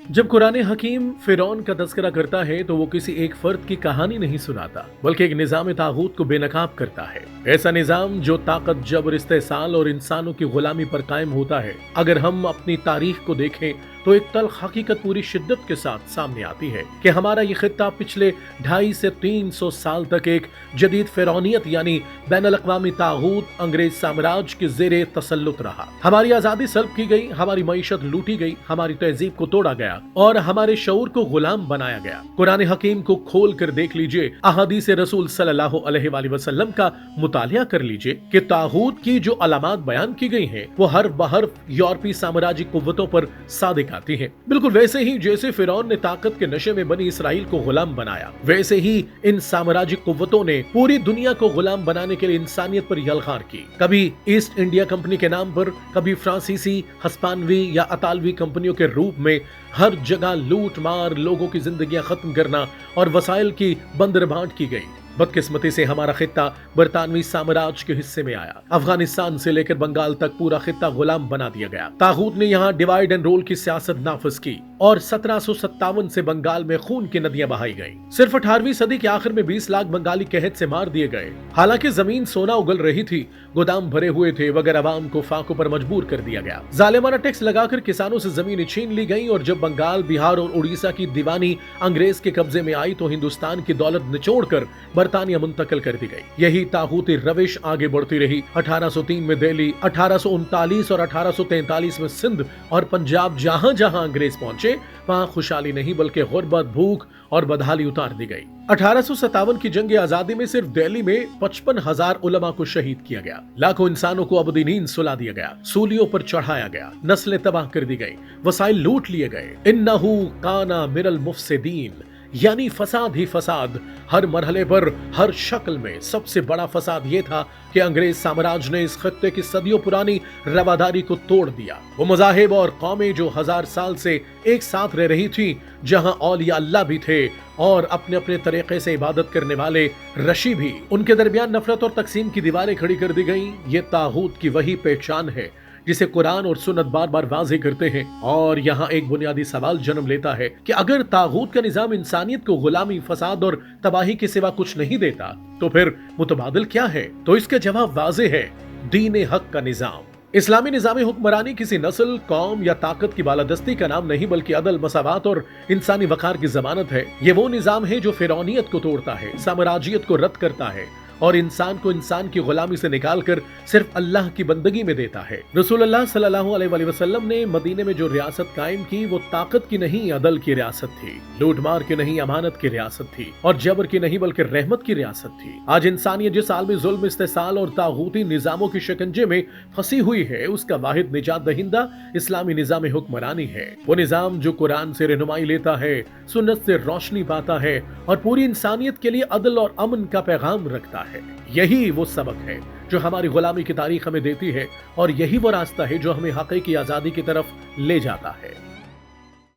जब कुरान हकीम फिरौन का तज़किरा करता है तो वो किसी एक फर्द की कहानी नहीं सुनाता, बल्कि एक निज़ाम तागूत को बेनकाब करता है। ऐसा निज़ाम जो ताकत, जबर, इस्तेसाल और इंसानों की गुलामी पर कायम होता है। अगर हम अपनी तारीख को देखें तो एक तल्ख हकीकत पूरी शिद्दत के साथ सामने आती है कि हमारा ये खित्ता पिछले 250 से 300 साल तक एक जदीद फिरौनियत यानी बैनुल अक़वामी तागूत अंग्रेज साम्राज्य के ज़ेरे तसल्लुत रहा। हमारी आज़ादी सल्ब की गई, हमारी मईशत लूटी गई, हमारी तहजीब को तोड़ा गया और हमारे शऊर को गुलाम बनाया गया। कुरान हकीम को खोल कर देख लीजिए, अहादीस रसूल सल्लल्लाहु अलैहि वसल्लम का मुतालिया कर लीजिए कि तागूत की जो अलामात बयान की गई हैं वो हर बहर यूरोपीय साम्राज्यिक कुव्वतों पर सादिक आती हैं। बिल्कुल वैसे ही जैसे फिरौन ने ताकत के नशे में बनी इसराइल को गुलाम बनाया, वैसे ही इन साम्राज्यिक कुव्वतों ने पूरी दुनिया को गुलाम बनाने के लिए इंसानियत पर यलगार की। कभी ईस्ट इंडिया कंपनी के नाम पर, कभी फ्रांसीसी, हस्पानवी या अतालवी कंपनियों के रूप में हर जगह लूट मार, लोगों की जिंदगियां खत्म करना और वसाइल की बंदरबांट की गई। बदकिस्मती से हमारा खित्ता बरतानवी साम्राज्य के हिस्से में आया। अफगानिस्तान से लेकर बंगाल तक पूरा खित्ता गुलाम बना दिया गया। तागूत ने यहाँ डिवाइड एंड रोल की सियासत नाफिज की और 1757 से बंगाल में खून की नदियां बहाई गईं। सिर्फ 18वीं सदी के आखिर में 20 लाख बंगाली कहत से मार दिए गए। हालांकि जमीन सोना उगल रही थी, गोदाम भरे हुए थे, मगर अवाम को फाकों पर मजबूर कर दिया गया। जालिमाना टैक्स लगाकर किसानों से जमीनें छीन ली गईं और जब बंगाल, बिहार और उड़ीसा की दीवानी अंग्रेज के कब्जे में आई तो हिंदुस्तान की दौलत निचोड़कर बरतानिया मुंतकिल कर दी गई। यही तागूती रविश आगे बढ़ती रही। 1803 में दिल्ली, 1839 और 1843 में सिंध और पंजाब, जहां जहां अंग्रेज पहुंचे वहां खुशहाली नहीं बल्कि गुर्बत, भूख और बदहाली उतार दी गई। 1857 की जंग आजादी में सिर्फ दिल्ली में 55,000 उलमा को शहीद किया गया। लाखों इंसानों को अबदी नींद सुला दिया गया, सूलियों पर चढ़ाया गया, नस्लें तबाह कर दी गई, वसाइल लूट लिए गए। इन्नहु काना मिनल मुफसिदीन, यानी फसाद ही फसाद। हर मरहले पर, हर शक्ल में सबसे बड़ा फसाद ये था कि अंग्रेज साम्राज्य ने इस खत्ते की सदियों पुरानी रवादारी को तोड़ दिया। वो मज़ाहिब और कौमें जो 1000 साल से एक साथ रह रही थी, जहां औलिया अल्लाह भी थे और अपने अपने तरीके से इबादत करने वाले रशी भी, उनके दरमियान नफरत और तकसीम की दीवारें खड़ी कर दी गई। ये तागूत की वही पहचान है जिसे कुरान और सुन्नत बार बार वाज़ेह करते हैं। और यहाँ एक बुनियादी सवाल जन्म लेता है कि अगर तागूत का निजाम इंसानियत को गुलामी, फसाद और तबाही के सिवा कुछ नहीं देता तो फिर मुतबादिल क्या है? तो इसका जवाब वाज़ेह है, दीन हक का निजाम। इस्लामी निजाम हुक्मरानी किसी नस्ल, कौम या ताकत की बालादस्ती का नाम नहीं बल्कि अदल, मसावात और इंसानी वकार की जमानत है। ये वो निजाम है जो फिरौनियत को तोड़ता है, साम्राज्यियत को रद्द करता है और इंसान को इंसान की गुलामी से निकालकर सिर्फ अल्लाह की बंदगी में देता है। रसूलुल्लाह सल्लल्लाहु अलैहि वसल्लम ने मदीने में जो रियासत कायम की वो ताकत की नहीं, अदल की रियासत थी। लूटमार की नहीं, अमानत की रियासत थी और जबर की नहीं बल्कि रहमत की रियासत थी। आज इंसानियत जिस आलमी जुल्म, इस्तेसाल और तागूती निजामों की शिकंजे में फंसी हुई है, उसका वाहिद निजात दहिंदा इस्लामी निजाम हुक्मरानी है। वो निजाम जो कुरान से रहनुमाई लेता है, सुन्नत से रोशनी पाता है और पूरी इंसानियत के लिए अदल और अमन का पैगाम रखता है। यही वो सबक है जो हमारी गुलामी की तारीख हमें देती है और यही वो रास्ता है जो हमें हक़ीक़ी आज़ादी की तरफ ले जाता है।